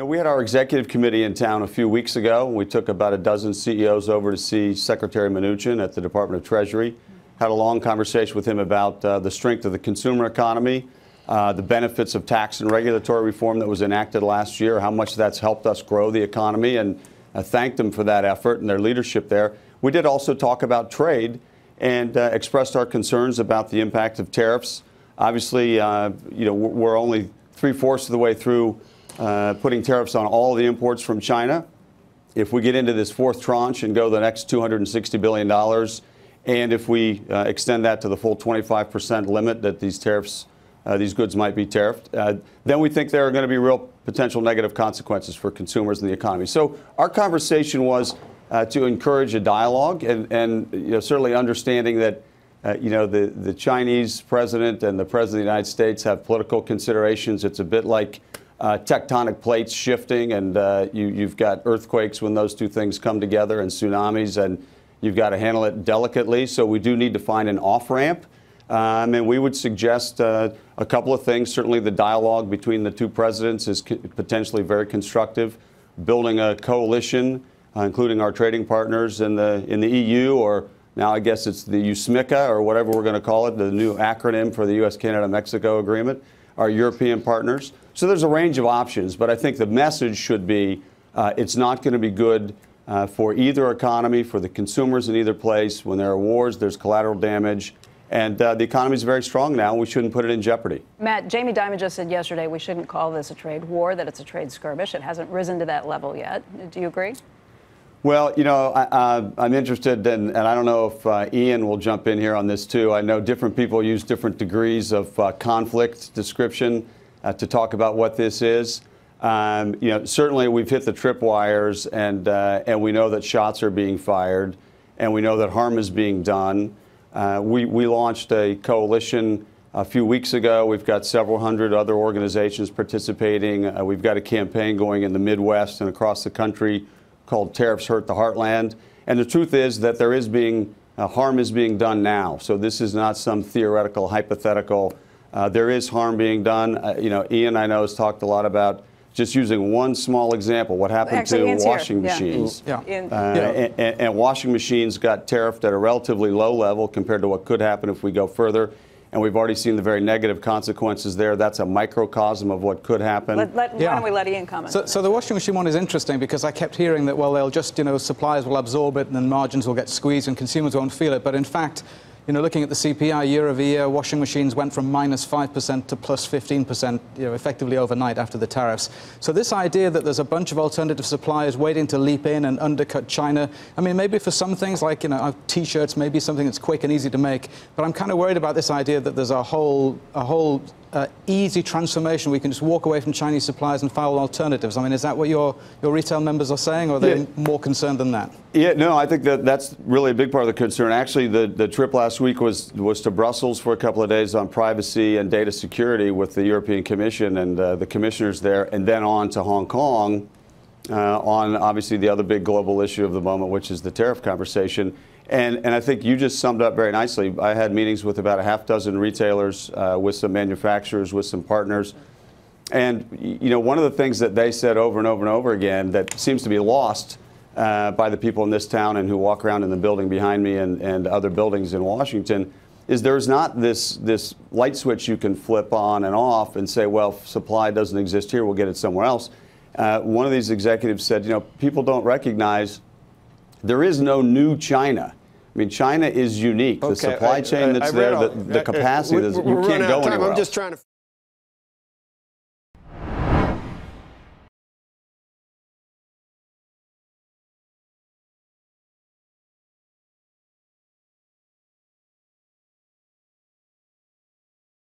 We had our executive committee in town a few weeks ago. We took about a dozen CEOs over to see Secretary Mnuchin at the Department of Treasury. Had a long conversation with him about the strength of the consumer economy, the benefits of tax and regulatory reform that was enacted last year, how much that's helped us grow the economy, and thanked them for that effort and their leadership there. We did also talk about trade and expressed our concerns about the impact of tariffs. Obviously, we're only 3/4 of the way through putting tariffs on all the imports from China. If we get into this fourth tranche and go the next $260 billion, and if we extend that to the full 25% limit that these tariffs, these goods might be tariffed, then we think there are going to be real potential negative consequences for consumers and the economy. So our conversation was to encourage a dialogue and certainly understanding that the Chinese president and the president of the United States have political considerations. It's a bit like tectonic plates shifting, and you've got earthquakes when those two things come together, and tsunamis, and you've got to handle it delicately. So we do need to find an off-ramp. And we would suggest a couple of things. Certainly the dialogue between the two presidents is potentially very constructive. Building a coalition, including our trading partners in the EU, or now I guess it's the USMICA, or whatever we're going to call it, the new acronym for the U.S. Canada-Mexico agreement, our European partners. So there's a range of options, but I think the message should be it's not going to be good for either economy, for the consumers in either place. When there are wars, there's collateral damage. And the economy is very strong now. We shouldn't put it in jeopardy. Matt, Jamie Dimon just said yesterday we shouldn't call this a trade war, that it's a trade skirmish. It hasn't risen to that level yet. Do you agree? Well, I'm interested, and I don't know if Ian will jump in here on this too. I know different people use different degrees of conflict description to talk about what this is. Certainly we've hit the tripwires, and we know that shots are being fired, and we know that harm is being done. We launched a coalition a few weeks ago. We've got several hundred other organizations participating. We've got a campaign going in the Midwest and across the country called Tariffs Hurt the Heartland. And the truth is that there is harm is being done now. So this is not some theoretical, hypothetical. There is harm being done. Ian, I know, has talked a lot about just using one small example, what happened to washing machines. Yeah. And washing machines got tariffed at a relatively low level compared to what could happen if we go further. And we've already seen the very negative consequences there. That's a microcosm of what could happen. Why don't we let Ian comment? So the washing machine one is interesting because I kept hearing that, well, they'll just, suppliers will absorb it and then margins will get squeezed and consumers won't feel it. But in fact, looking at the CPI year over year, washing machines went from -5% to plus 15%, effectively overnight after the tariffs. So this idea that there's a bunch of alternative suppliers waiting to leap in and undercut China, I mean, maybe for some things like, T-shirts, maybe something that's quick and easy to make. But I'm kind of worried about this idea that there's a whole easy transformation. We can just walk away from Chinese suppliers and follow alternatives. I mean, is that what your retail members are saying, or are they more concerned than that? Yeah, no, I think that's really a big part of the concern. Actually, the trip last week was to Brussels for a couple of days on privacy and data security with the European Commission and the commissioners there, and then on to Hong Kong on obviously the other big global issue of the moment, which is the tariff conversation. And I think you just summed up very nicely. I had meetings with about a half dozen retailers, with some manufacturers, with some partners. And, one of the things that they said over and over and over again that seems to be lost by the people in this town and who walk around in the building behind me and other buildings in Washington is there's not this light switch you can flip on and off and say, well, if supply doesn't exist here, we'll get it somewhere else. One of these executives said, people don't recognize there is no new China. I mean, China is unique. The supply chain that's there, the capacity, you can't go anywhere else. I'm just trying to